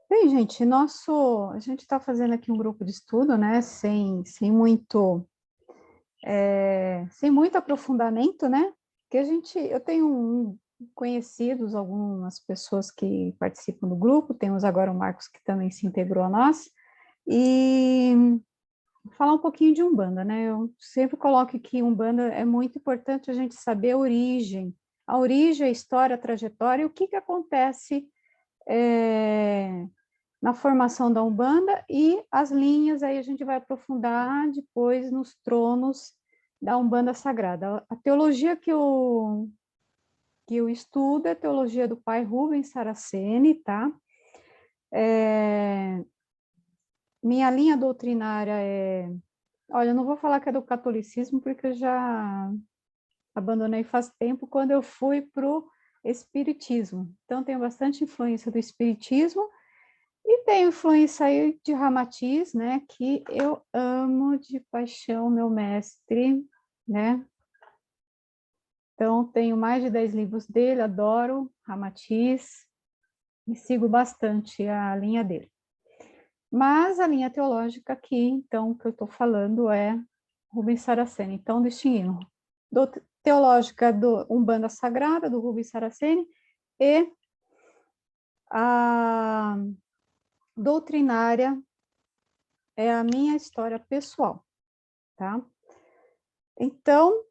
Bem, gente, a gente está fazendo aqui um grupo de estudo, né, sem muito aprofundamento, né, que eu tenho conhecidos, algumas pessoas que participam do grupo, temos agora o Marcos que também se integrou a nós, e falar um pouquinho de Umbanda, né, eu sempre coloco que Umbanda é muito importante a gente saber a origem, a história, a trajetória, e o que que acontece, na formação da Umbanda e as linhas, aí a gente vai aprofundar depois nos tronos da Umbanda Sagrada. A teologia que eu estudo é a teologia do pai Rubens Saraceni, tá? Minha linha doutrinária olha, eu não vou falar que é do catolicismo, porque eu já abandonei faz tempo, quando eu fui para o espiritismo. Então, tenho bastante influência do espiritismo. E tem influência aí de Ramatiz, né, que eu amo de paixão, meu mestre, né? Então, tenho mais de 10 livros dele, adoro Ramatiz e sigo bastante a linha dele. Mas a linha teológica aqui, então, que eu estou falando é Rubens Saraceni. Então, distinguindo teológica do Umbanda Sagrada, do Rubens Saraceni, e a doutrinária é a minha história pessoal, tá? Então,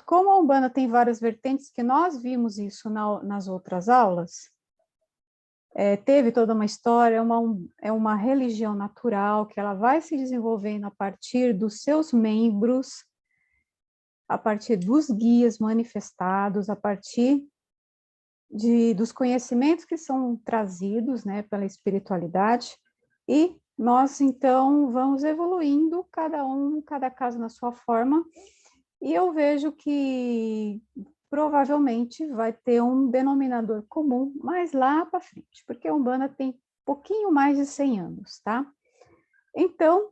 como a Umbanda tem várias vertentes, que nós vimos isso nas outras aulas, teve toda uma história, é uma religião natural, que ela vai se desenvolvendo a partir dos seus membros, a partir dos guias manifestados, a partir dos conhecimentos que são trazidos, né, pela espiritualidade, e nós, então, vamos evoluindo, cada caso na sua forma, e eu vejo que provavelmente vai ter um denominador comum mais lá para frente, porque a Umbanda tem pouquinho mais de 100 anos, tá? Então,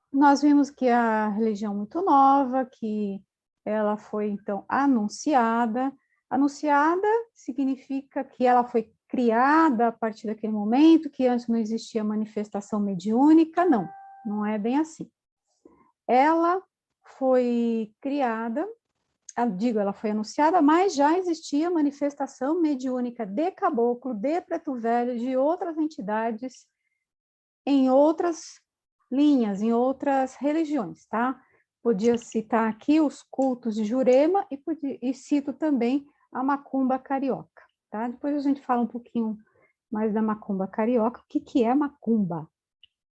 nós vimos que a religião é muito nova, que ela foi, então, anunciada. Anunciada significa que ela foi criada a partir daquele momento, que antes não existia manifestação mediúnica, não, não é bem assim. Ela foi criada, ela foi anunciada, mas já existia manifestação mediúnica de caboclo, de preto velho, de outras entidades, em outras linhas, em outras religiões, tá? Podia citar aqui os cultos de Jurema e cito também a macumba carioca, tá? Depois a gente fala um pouquinho mais da macumba carioca, o que que é macumba,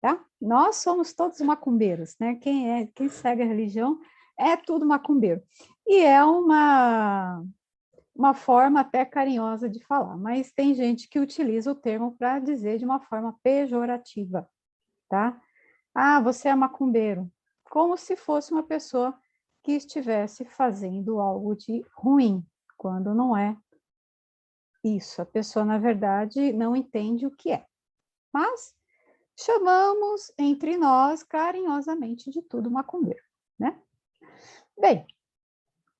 tá? Nós somos todos macumbeiros, né? Quem segue a religião é tudo macumbeiro. E é uma forma até carinhosa de falar, mas tem gente que utiliza o termo para dizer de uma forma pejorativa, tá? Ah, você é macumbeiro, como se fosse uma pessoa que estivesse fazendo algo de ruim, quando não é isso. A pessoa, na verdade, não entende o que é. Mas chamamos entre nós carinhosamente de tudo macumbeiro, né? Bem,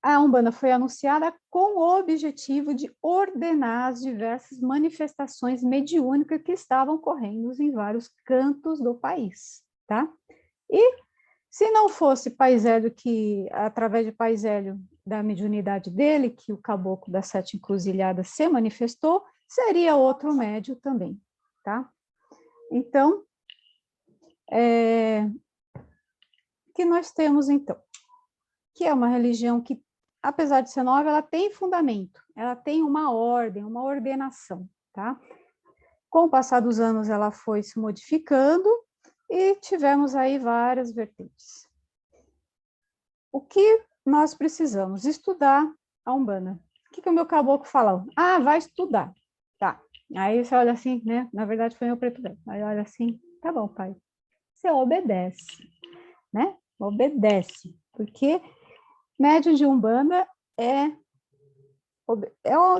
a Umbanda foi anunciada com o objetivo de ordenar as diversas manifestações mediúnicas que estavam ocorrendo em vários cantos do país, tá? E se não fosse Pai Zélio, que através de Pai Zélio, da mediunidade dele, que o caboclo das 7 encruzilhadas se manifestou, seria outro médio também, tá? Então, que nós temos, então, que é uma religião que, apesar de ser nova, ela tem fundamento, ela tem uma ordem, uma ordenação, tá? Com o passar dos anos, ela foi se modificando e tivemos aí várias vertentes. O que nós precisamos? Estudar a Umbanda. O que o meu caboclo fala? Ah, vai estudar. Tá. Aí você olha assim, né? Na verdade, foi meu preto velho. Aí olha assim, tá bom, pai. Você obedece, né? Obedece. Porque médium de Umbanda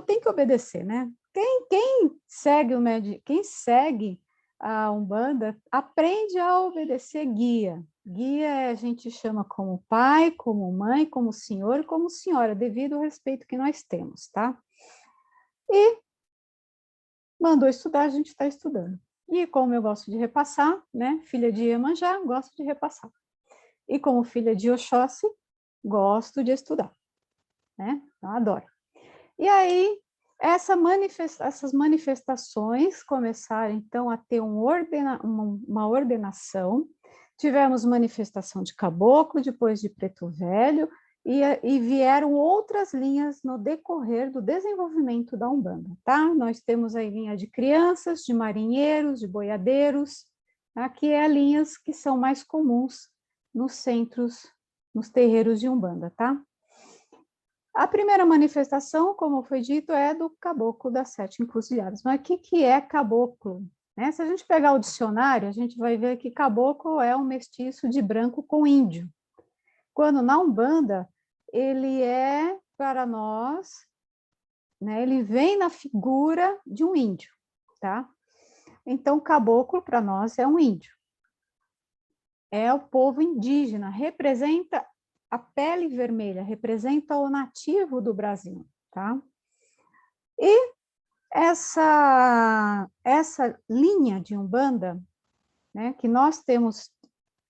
tem que obedecer, né? Quem segue quem segue a Umbanda aprende a obedecer guia. Guia a gente chama como pai, como mãe, como senhor, como senhora, devido ao respeito que nós temos, tá? E mandou estudar, a gente está estudando. E como eu gosto de repassar, né, filha de Iemanjá, gosto de repassar. E como filha de Oxóssi, gosto de estudar, né? Eu adoro. E aí, essas manifestações começaram, então, a ter uma ordenação. Tivemos manifestação de caboclo, depois de preto velho, e vieram outras linhas no decorrer do desenvolvimento da Umbanda, tá? Nós temos aí linha de crianças, de marinheiros, de boiadeiros, tá? Que é linhas que são mais comuns nos centros, nos terreiros de Umbanda, tá? A primeira manifestação, como foi dito, é do caboclo das 7 encruzilhadas. Mas o que é caboclo? Né? Se a gente pegar o dicionário, a gente vai ver que caboclo é um mestiço de branco com índio. Quando na Umbanda, ele é, para nós, né, ele vem na figura de um índio, tá? Então, caboclo, para nós, é um índio. É o povo indígena, representa a pele vermelha, representa o nativo do Brasil, tá? E essa linha de Umbanda, né, que nós temos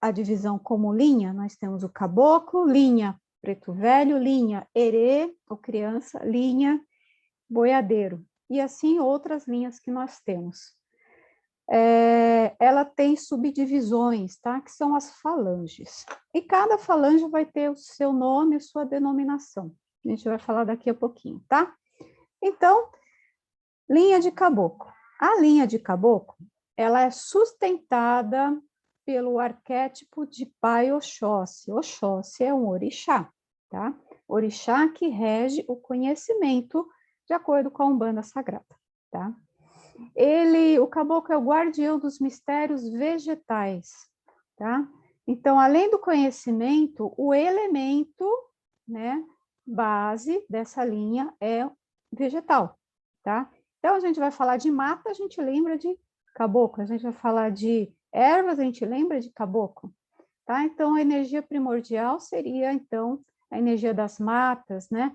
a divisão como linha, nós temos o caboclo, linha preto velho, linha herê, ou criança, linha boiadeiro, e assim outras linhas que nós temos. Ela tem subdivisões, tá? Que são as falanges. E cada falange vai ter o seu nome e sua denominação. A gente vai falar daqui a pouquinho, tá? Então, linha de caboclo. A linha de caboclo, ela é sustentada pelo arquétipo de pai Oxóssi. Oxóssi é um orixá, tá? Orixá que rege o conhecimento de acordo com a Umbanda Sagrada, tá? O caboclo é o guardião dos mistérios vegetais, tá? Então, além do conhecimento, o elemento, né, base dessa linha é vegetal, tá? Então, a gente vai falar de mata, a gente lembra de caboclo. A gente vai falar de ervas, a gente lembra de caboclo, tá? Então, a energia primordial seria, então, a energia das matas, né?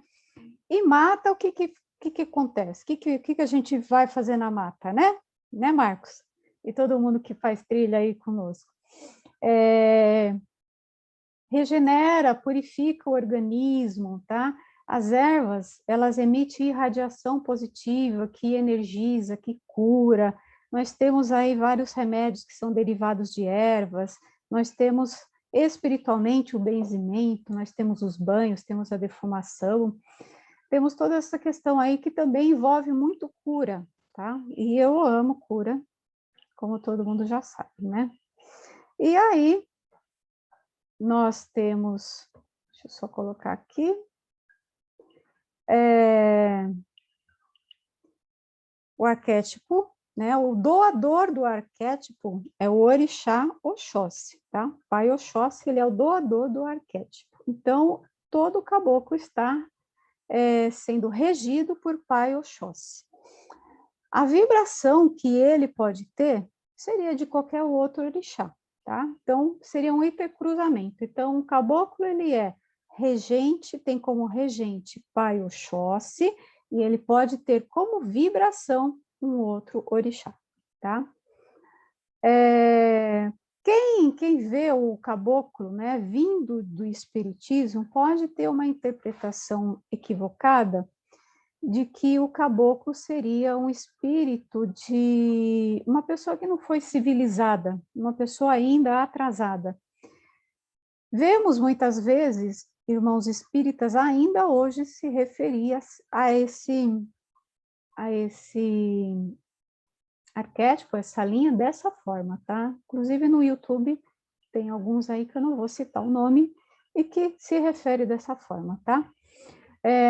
E mata, o que acontece? O que a gente vai fazer na mata, né? Né, Marcos? E todo mundo que faz trilha aí conosco. Regenera, purifica o organismo, tá? As ervas, elas emitem radiação positiva, que energiza, que cura. Nós temos aí vários remédios que são derivados de ervas, nós temos espiritualmente o benzimento, nós temos os banhos, temos a defumação, temos toda essa questão aí que também envolve muito cura, tá? E eu amo cura, como todo mundo já sabe, né? E aí, nós temos, deixa eu só colocar aqui, o arquétipo, né? O doador do arquétipo é o orixá Oxóssi, tá? Pai Oxóssi, ele é o doador do arquétipo. Então, todo caboclo está sendo regido por Pai Oxóssi. A vibração que ele pode ter seria de qualquer outro orixá, tá? Então, seria um hipercruzamento. Então, o caboclo, ele é regente, tem como regente Pai Oxóssi, e ele pode ter como vibração um outro orixá, tá? Quem vê o caboclo, né, vindo do espiritismo, pode ter uma interpretação equivocada de que o caboclo seria um espírito de uma pessoa que não foi civilizada, uma pessoa ainda atrasada. Vemos muitas vezes irmãos espíritas ainda hoje se referir a esse arquétipo, essa linha dessa forma, tá? Inclusive no YouTube tem alguns aí que eu não vou citar o nome e que se refere dessa forma, tá?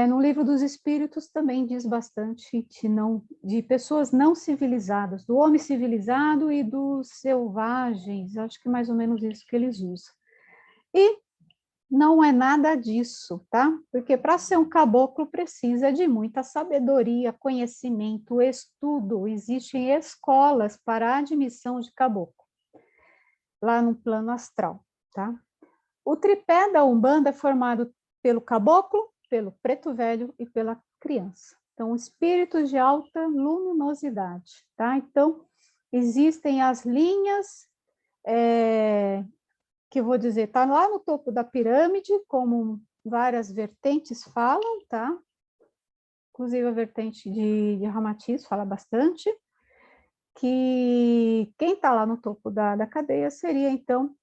No Livro dos Espíritos também diz bastante de pessoas não civilizadas, do homem civilizado e dos selvagens, acho que mais ou menos isso que eles usam. E não é nada disso, tá? Porque para ser um caboclo precisa de muita sabedoria, conhecimento, estudo. Existem escolas para a admissão de caboclo, lá no plano astral, tá? O tripé da Umbanda é formado pelo caboclo, pelo preto velho e pela criança, Então, espíritos de alta luminosidade, tá? Então, existem as linhas, que eu vou dizer, tá lá no topo da pirâmide, como várias vertentes falam, tá? Inclusive a vertente de Ramatiz fala bastante, que quem está lá no topo da cadeia seria, então,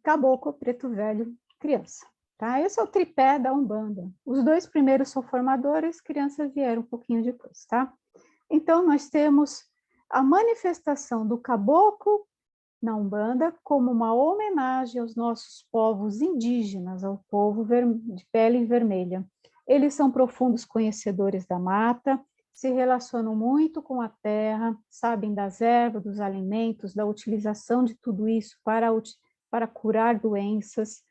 caboclo, preto velho, criança. Tá? Esse é o tripé da Umbanda. Os 2 primeiros são formadores, crianças vieram um pouquinho depois. Tá? Então, nós temos a manifestação do caboclo na Umbanda como uma homenagem aos nossos povos indígenas, ao povo de pele vermelha. Eles são profundos conhecedores da mata, se relacionam muito com a terra, sabem das ervas, dos alimentos, da utilização de tudo isso para curar doenças.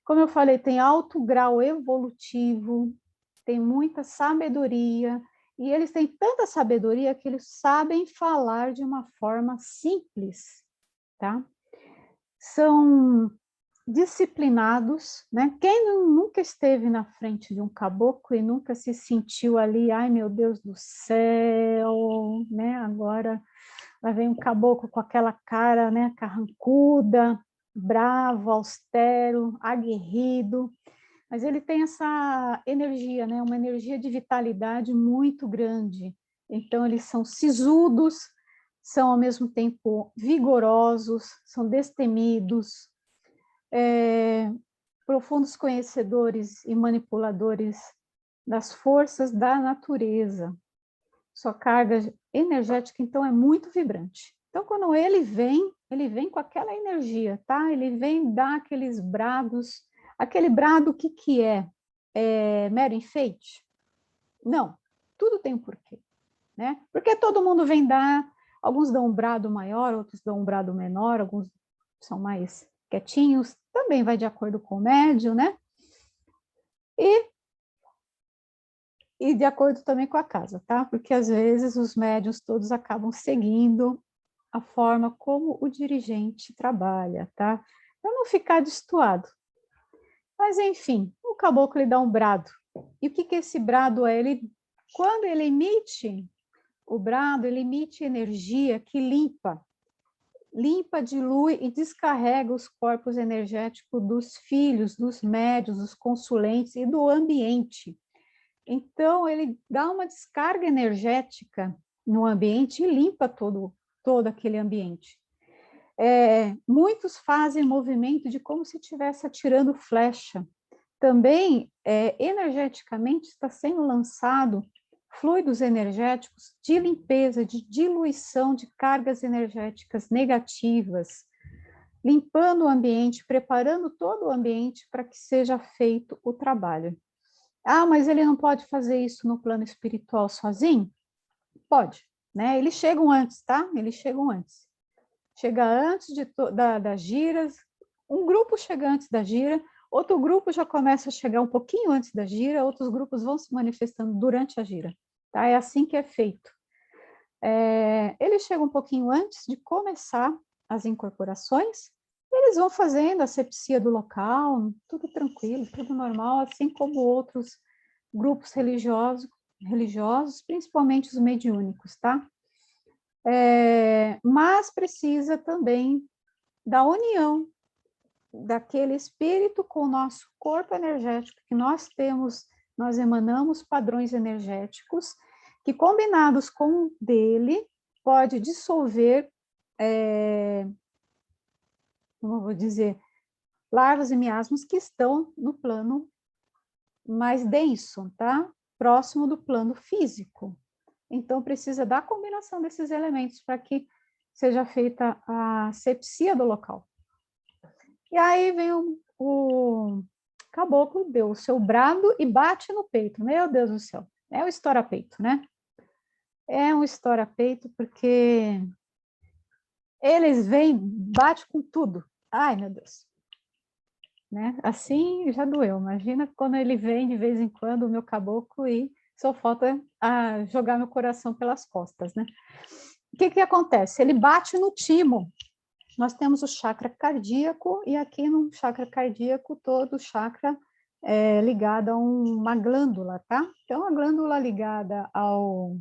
Como eu falei, tem alto grau evolutivo, tem muita sabedoria, e eles têm tanta sabedoria que eles sabem falar de uma forma simples, tá? São disciplinados, né? Quem nunca esteve na frente de um caboclo e nunca se sentiu ali, ai meu Deus do céu, né? Agora vai vir um caboclo com aquela cara, né, carrancuda, bravo, austero, aguerrido, mas ele tem essa energia, né? Uma energia de vitalidade muito grande. Então eles são sisudos, são ao mesmo tempo vigorosos, são destemidos, profundos conhecedores e manipuladores das forças da natureza. Sua carga energética, então, é muito vibrante. Então, quando ele vem com aquela energia, tá? Ele vem dar aqueles brados. Aquele brado, o que que é? É mero enfeite? Não, tudo tem um porquê, né? Porque todo mundo vem dar, alguns dão um brado maior, outros dão um brado menor, alguns são mais quietinhos, também vai de acordo com o médium, né? E de acordo também com a casa, tá? Porque às vezes os médiuns todos acabam seguindo a forma como o dirigente trabalha, tá? Para não ficar destoado. Mas enfim, o caboclo ele dá um brado. E o que que esse brado é? Quando ele emite o brado, ele emite energia que limpa, dilui e descarrega os corpos energéticos dos filhos, dos médiuns, dos consulentes e do ambiente. Então, ele dá uma descarga energética no ambiente e limpa todo aquele ambiente. Muitos fazem movimento de como se estivesse atirando flecha. Também, energeticamente, está sendo lançado fluidos energéticos de limpeza, de diluição de cargas energéticas negativas, limpando o ambiente, preparando todo o ambiente para que seja feito o trabalho. Ah, mas ele não pode fazer isso no plano espiritual sozinho? Pode, né? Eles chegam antes, tá? Eles chegam antes. Chega antes das giras, um grupo chega antes da gira, outro grupo já começa a chegar um pouquinho antes da gira, outros grupos vão se manifestando durante a gira, tá? É assim que é feito. Eles chegam um pouquinho antes de começar as incorporações, eles vão fazendo a asepsia do local, tudo tranquilo, tudo normal, assim como outros grupos religiosos, principalmente os mediúnicos, tá? Mas precisa também da união daquele espírito com o nosso corpo energético, que nós emanamos padrões energéticos, que combinados com o dele, pode dissolver, como eu vou dizer, larvas e miasmas que estão no plano mais denso, tá? Próximo do plano físico. Então, precisa da combinação desses elementos para que seja feita a asepsia do local. E aí vem o caboclo, deu o seu brado e bate no peito. Meu Deus do céu, é um estoura-peito, né? É um estoura-peito porque eles vêm, bate com tudo. Ai, meu Deus. Né? Assim já doeu. Imagina quando ele vem de vez em quando, o meu caboclo, e só falta jogar meu coração pelas costas, né? O que que acontece? Ele bate no timo. Nós temos o chakra cardíaco, e aqui no chakra cardíaco, todo o chakra ligada a uma glândula, tá? Então, a glândula ligada ao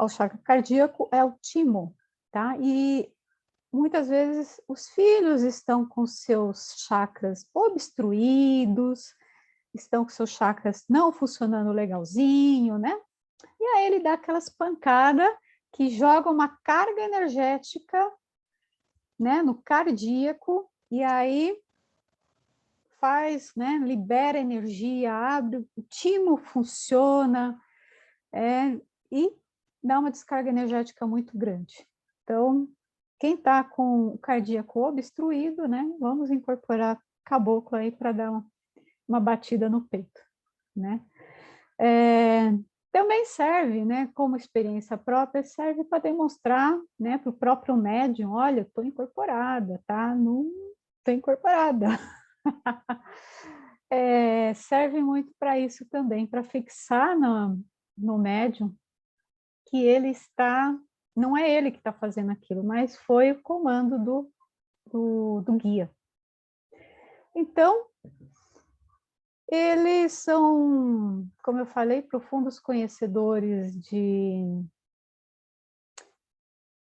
chakra cardíaco é o timo, tá? E muitas vezes os filhos estão com seus chakras obstruídos, estão com seus chakras não funcionando legalzinho, né? E aí ele dá aquelas pancadas que jogam uma carga energética, né, no cardíaco, e aí faz, né, libera energia, abre, o timo funciona, e dá uma descarga energética muito grande. Então, quem está com o cardíaco obstruído, né, vamos incorporar caboclo aí para dar uma batida no peito, né? Também serve, né, como experiência própria, serve para demonstrar, né, para o próprio médium, olha, estou incorporada, tá? Não estou incorporada. Serve muito para isso também, para fixar no médium que ele está, não é ele que está fazendo aquilo, mas foi o comando do guia. Então, eles são, como eu falei, profundos conhecedores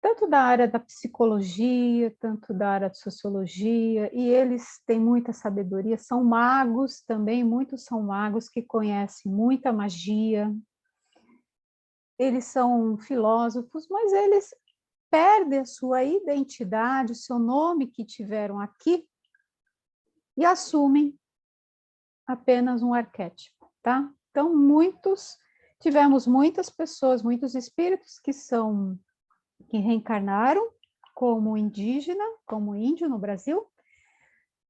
tanto da área da psicologia, tanto da área de sociologia, e eles têm muita sabedoria, são magos também, muitos são magos que conhecem muita magia, eles são filósofos, mas eles perdem a sua identidade, o seu nome que tiveram aqui, e assumem apenas um arquétipo, tá? Então, tivemos muitas pessoas, muitos espíritos que reencarnaram como indígena, como índio no Brasil,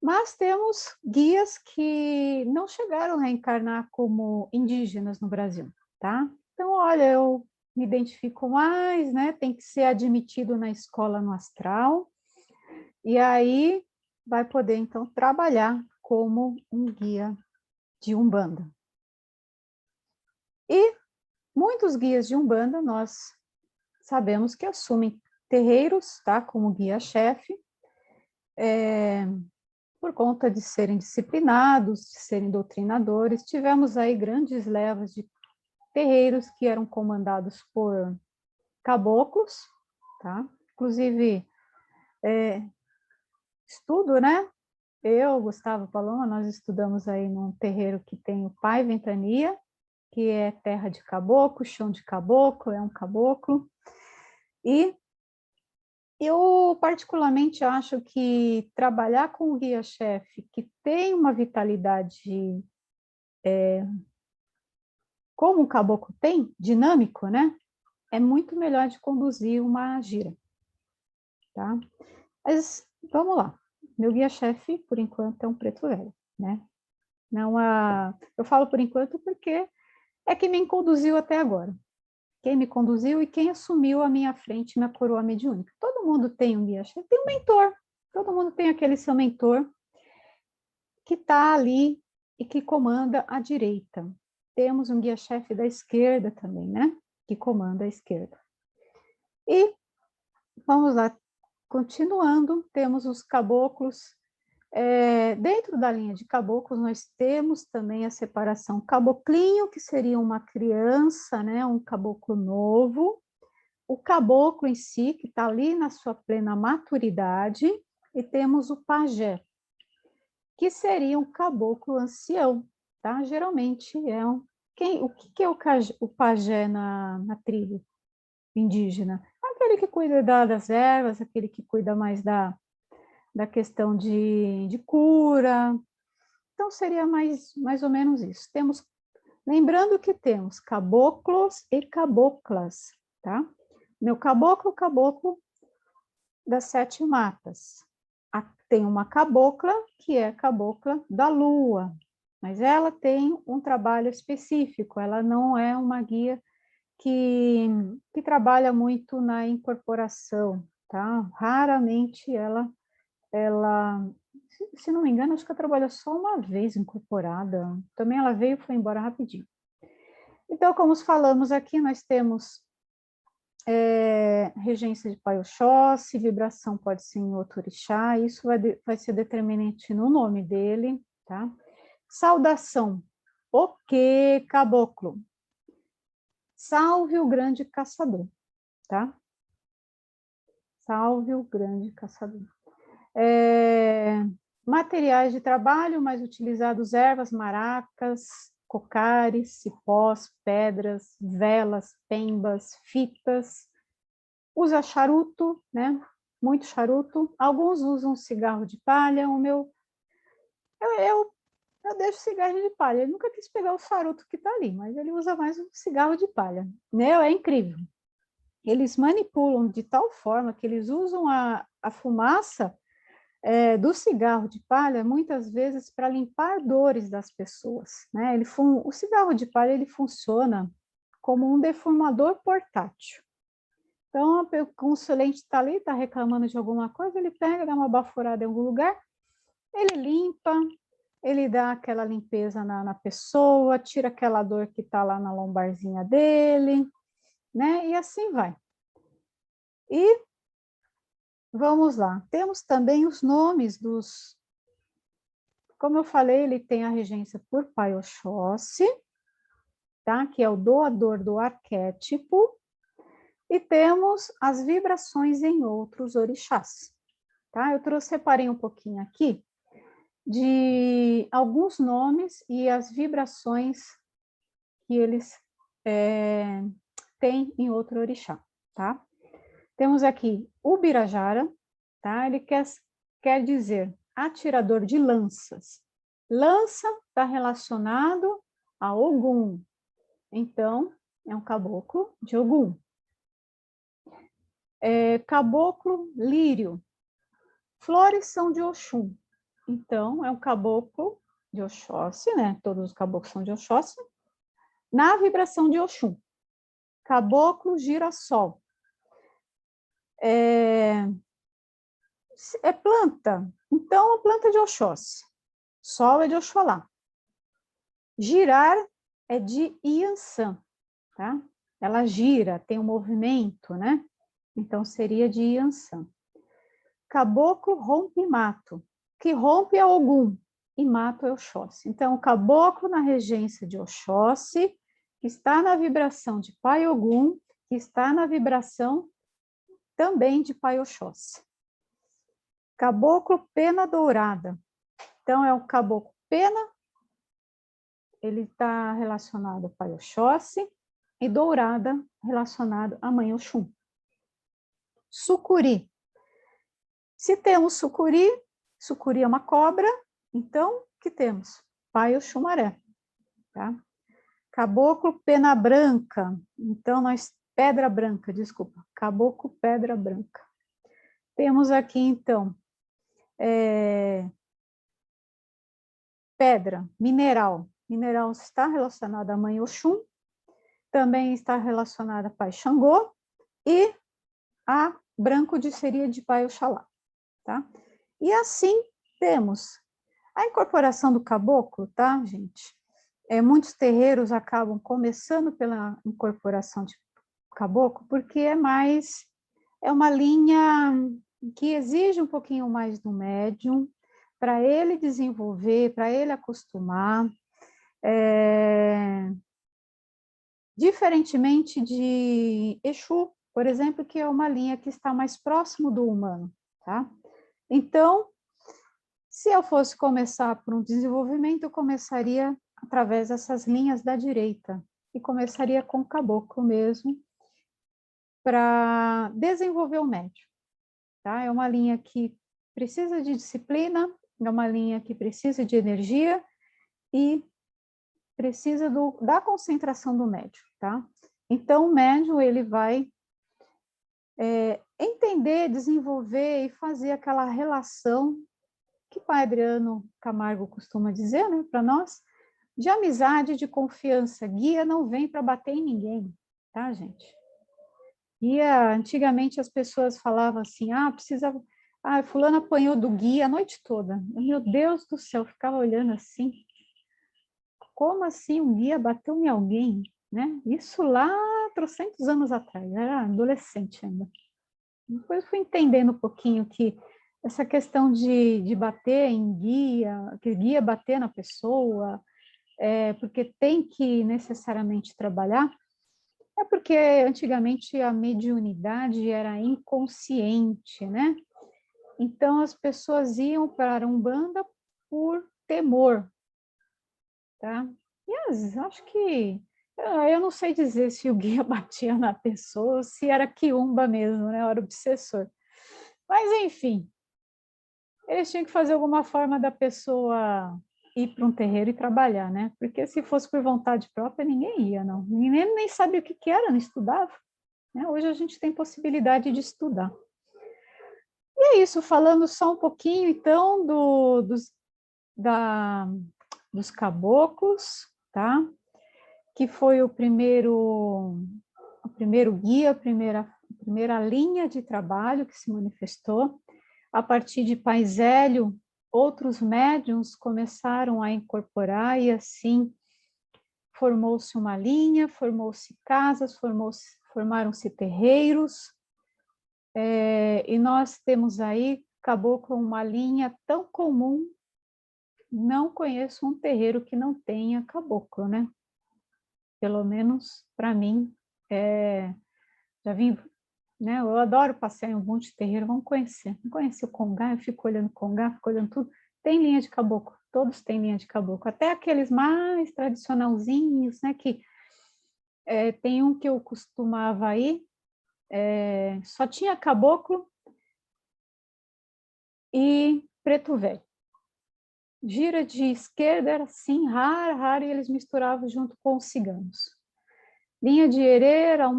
mas temos guias que não chegaram a reencarnar como indígenas no Brasil, tá? Então, olha, eu me identifico mais, né? Tem que ser admitido na escola no astral, e aí vai poder, então, trabalhar como um guia de Umbanda. E muitos guias de Umbanda, nós sabemos que assumem terreiros, tá, como guia-chefe, por conta de serem disciplinados, de serem doutrinadores. Tivemos aí grandes levas de terreiros que eram comandados por caboclos, tá? Inclusive, estudo, né? Eu, Gustavo Paloma, nós estudamos aí num terreiro que tem o Pai Ventania, que é terra de caboclo, chão de caboclo, é um caboclo. E eu particularmente acho que trabalhar com o guia-chefe, que tem uma vitalidade como o caboclo tem, dinâmico, né? É muito melhor de conduzir uma gira, tá? Mas vamos lá. Meu guia-chefe, por enquanto, é um preto velho, né? Não eu falo por enquanto porque é quem me conduziu até agora. Quem me conduziu e quem assumiu a minha frente, minha coroa mediúnica. Todo mundo tem um guia-chefe, tem um mentor. Todo mundo tem aquele seu mentor que está ali e que comanda a direita. Temos um guia-chefe da esquerda também, né? Que comanda a esquerda. E vamos lá, continuando, temos os caboclos. Dentro da linha de caboclos, nós temos também a separação caboclinho, que seria uma criança, né? Um caboclo novo. O caboclo em si, que está ali na sua plena maturidade. E temos o pajé, que seria um caboclo ancião, tá? Geralmente o que é o pajé na tribo indígena? Aquele que cuida das ervas, aquele que cuida mais da questão de cura. Então, seria mais ou menos isso. Lembrando que temos caboclos e caboclas, tá? Meu caboclo das 7 matas. Tem uma cabocla, que é a cabocla da lua, mas ela tem um trabalho específico, ela não é uma guia que trabalha muito na incorporação, tá? Raramente ela, se não me engano, acho que ela trabalhou só uma vez incorporada, também ela veio e foi embora rapidinho. Então, como falamos aqui, nós temos regência de Pai Oxóssi, vibração pode ser em outro orixá, isso vai ser determinante no nome dele, tá? Saudação. O que, caboclo? Salve o grande caçador, tá? Salve o grande caçador. Materiais de trabalho mais utilizados: ervas, maracas, cocares, cipós, pedras, velas, pembas, fitas. Usa charuto, né? Muito charuto. Alguns usam cigarro de palha. Eu deixo cigarro de palha. Ele nunca quis pegar o charuto que está ali, mas ele usa mais o cigarro de palha. Né? É incrível. Eles manipulam de tal forma que eles usam a fumaça do cigarro de palha, muitas vezes, para limpar dores das pessoas. Né? O cigarro de palha ele funciona como um defumador portátil. Então, o consulente está ali, está reclamando de alguma coisa, ele pega, dá uma baforada em algum lugar, ele limpa, ele dá aquela limpeza na pessoa, tira aquela dor que está lá na lombarzinha dele, né? E assim vai. E vamos lá. Temos também os nomes dos... Como eu falei, ele tem a regência por Pai Oxóssi, tá? Que é o doador do arquétipo. E temos as vibrações em outros orixás. Tá? Separei um pouquinho aqui de alguns nomes e as vibrações que eles têm em outro orixá. Tá? Temos aqui o Birajara, tá? Ele quer dizer atirador de lanças. Lança está relacionado a Ogum. Então, é um caboclo de Ogum. Caboclo lírio. Flores são de Oxum. Então, é um caboclo de Oxóssi, né? Todos os caboclos são de Oxóssi. Na vibração de Oxum. Caboclo girassol. É planta. Então, a planta de Oxóssi. Sol é de Oxolá. Girar é de Iansã, tá? Ela gira, tem um movimento, né? Então, seria de Iansã. Caboclo rompe mato. Que rompe é Ogum e mato é Oxóssi. Então, o caboclo na regência de Oxóssi, que está na vibração de Pai Ogum, que está na vibração também de Pai Oxóssi. Caboclo pena dourada. Então, é o caboclo pena, ele está relacionado ao Pai Oxóssi, e dourada relacionado à Mãe Oxum. Sucuri. Se temos sucuri, sucuri é uma cobra, então, o que temos? Pai Oxumaré. Tá? Caboclo pena branca, então, pedra branca, desculpa, caboclo pedra branca. Temos aqui, então, pedra, mineral. Mineral está relacionado à Mãe Oxum, também está relacionado a Pai Xangô, e a branco seria de Pai Oxalá. Tá? E assim temos a incorporação do caboclo, tá, gente? Muitos terreiros acabam começando pela incorporação de caboclo, porque é uma linha que exige um pouquinho mais do médium, para ele desenvolver, para ele acostumar. Diferentemente de Exu, por exemplo, que é uma linha que está mais próximo do humano, tá? Então, se eu fosse começar por um desenvolvimento, eu começaria através dessas linhas da direita, e começaria com o caboclo mesmo, para desenvolver o médium. Tá? É uma linha que precisa de disciplina, é uma linha que precisa de energia e precisa da concentração do médium. Tá? Então, o médium ele vai entender, desenvolver e fazer aquela relação que o pai Adriano Camargo costuma dizer, né, para nós, de amizade, de confiança. Guia não vem para bater em ninguém, tá, gente? Guia, antigamente as pessoas falavam assim, fulano apanhou do guia a noite toda. Meu Deus do céu, eu ficava olhando assim, como assim um guia bateu em alguém, né? Isso lá, trocentos anos atrás, era adolescente ainda. Depois fui entendendo um pouquinho que essa questão de bater em guia, que guia bater na pessoa, porque tem que necessariamente trabalhar, é porque antigamente a mediunidade era inconsciente, né? Então as pessoas iam para a Umbanda por temor, tá? E acho que eu não sei dizer se o guia batia na pessoa ou se era quiumba mesmo, né? Era obsessor. Mas enfim, eles tinham que fazer alguma forma da pessoa ir para um terreiro e trabalhar, né? Porque se fosse por vontade própria, ninguém ia, não. Ninguém nem sabia o que era, não estudava. Né? Hoje a gente tem possibilidade de estudar. E é isso, falando só um pouquinho, então, dos caboclos, tá? Que foi o primeiro guia, a primeira linha de trabalho que se manifestou. A partir de Paisélio, outros médiuns começaram a incorporar e assim formou-se uma linha, formou-se casas, formaram-se terreiros, e nós temos aí caboclo uma linha tão comum, não conheço um terreiro que não tenha caboclo, né? Pelo menos para mim, já vim, né? Eu adoro passear em um monte de terreiro, vamos conhecer. Não conheci o Congá, eu fico olhando o Congá, fico olhando tudo. Tem linha de caboclo, todos têm linha de caboclo, até aqueles mais tradicionalzinhos, né? Que tem um que eu costumava ir, só tinha caboclo e preto velho. Gira de esquerda era assim, rara, e eles misturavam junto com os ciganos. Linha de herê era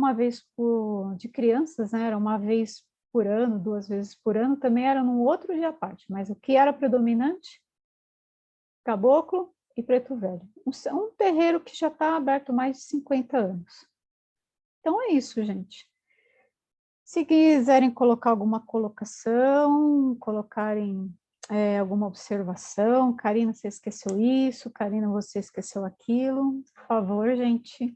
de crianças, né? Era uma vez por ano, 2 vezes por ano, também era num outro dia à parte, mas o que era predominante? Caboclo e preto velho. Um terreiro que já está aberto há mais de 50 anos. Então é isso, gente. Se quiserem colocar alguma colocação, colocarem alguma observação, Karina, você esqueceu isso, Karina, você esqueceu aquilo, por favor, gente.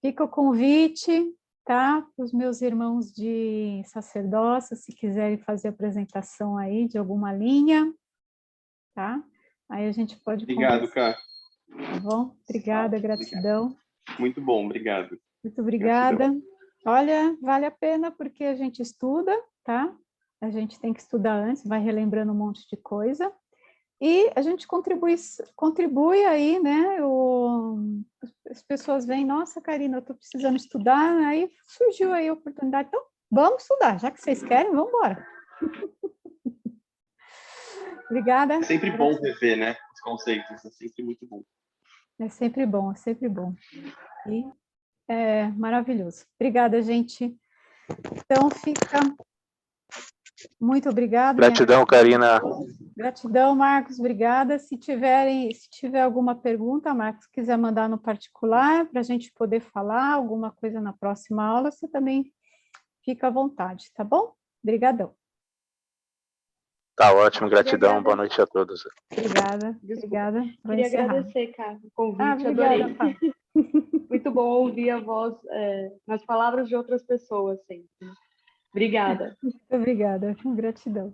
Fica o convite, tá? Para os meus irmãos de sacerdócio, se quiserem fazer apresentação aí de alguma linha, tá? Aí a gente pode Obrigado, Cá. Tá bom? Obrigada, gratidão. Obrigado. Muito bom, obrigado. Muito obrigada. Gratidão. Olha, vale a pena porque a gente estuda, tá? A gente tem que estudar antes, vai relembrando um monte de coisa. E a gente contribui aí, né? As pessoas veem, nossa, Karina, eu estou precisando estudar, aí surgiu aí a oportunidade. Então, vamos estudar, já que vocês querem, vamos embora. Obrigada. É sempre bom rever, né? Os conceitos, é sempre muito bom. É sempre bom, é sempre bom. E é maravilhoso. Obrigada, gente. Então, fica... Muito obrigada. Gratidão, Karina. Gratidão, Marcos, obrigada. Se tiver alguma pergunta, Marcos, quiser mandar no particular, para a gente poder falar alguma coisa na próxima aula, você também fica à vontade, tá bom? Obrigadão. Tá ótimo, gratidão, boa noite a todos. Obrigada, obrigada. Queria agradecer, Carla, o convite, obrigada, adorei. Muito bom ouvir a voz nas palavras de outras pessoas sempre. Obrigada. Muito obrigada, gratidão.